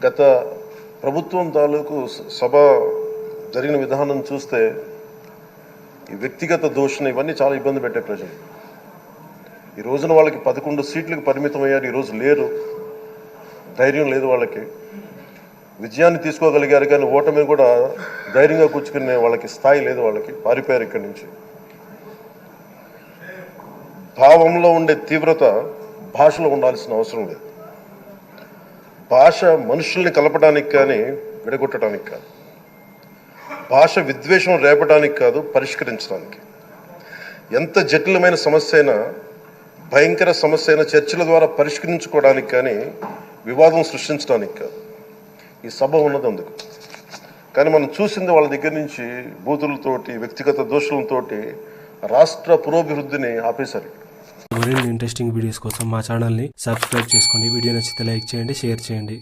గత ప్రభుత్వం తాలూకు సభ జరిగిన విధానం చూస్తే ఈ వ్యక్తిగత దూషణ ఇవన్నీ చాలా ఇబ్బంది పెట్టే ప్రజలు. ఈ రోజున వాళ్ళకి 11 సీట్లకు పరిమితం అయ్యారు, ఈరోజు లేరు, ధైర్యం లేదు వాళ్ళకి. విజయాన్ని తీసుకోగలిగారు కానీ ఓటమిని కూడా ధైర్యంగా కూర్చుకునే వాళ్ళకి స్థాయి లేదు, వాళ్ళకి పారిపోయారు ఇక్కడి నుంచి. భావంలో ఉండే తీవ్రత భాషలో ఉండాల్సిన అవసరం లేదు. భాష మనుషుల్ని కలపడానికి కానీ విడగొట్టడానికి కాదు, భాష విద్వేషం రేపడానికి కాదు, పరిష్కరించడానికి. ఎంత జటిలమైన సమస్య అయినా, భయంకర సమస్య అయినా చర్చల ద్వారా పరిష్కరించుకోవడానికి కానీ వివాదం సృష్టించడానికి కాదు. ఈ సభ ఉన్నది అందుకు. కానీ మనం చూసింది వాళ్ళ దగ్గర నుంచి బూతులతోటి, వ్యక్తిగత దోషులతోటి రాష్ట్ర పురోభివృద్ధిని ఆపేశారు. మరిన్ని ఇంట్రెస్టింగ్ వీడియోస్ కోసం మా ఛానల్ని సబ్స్క్రైబ్ చేసుకోండి. వీడియో నచ్చితే లైక్ చేయండి, షేర్ చేయండి.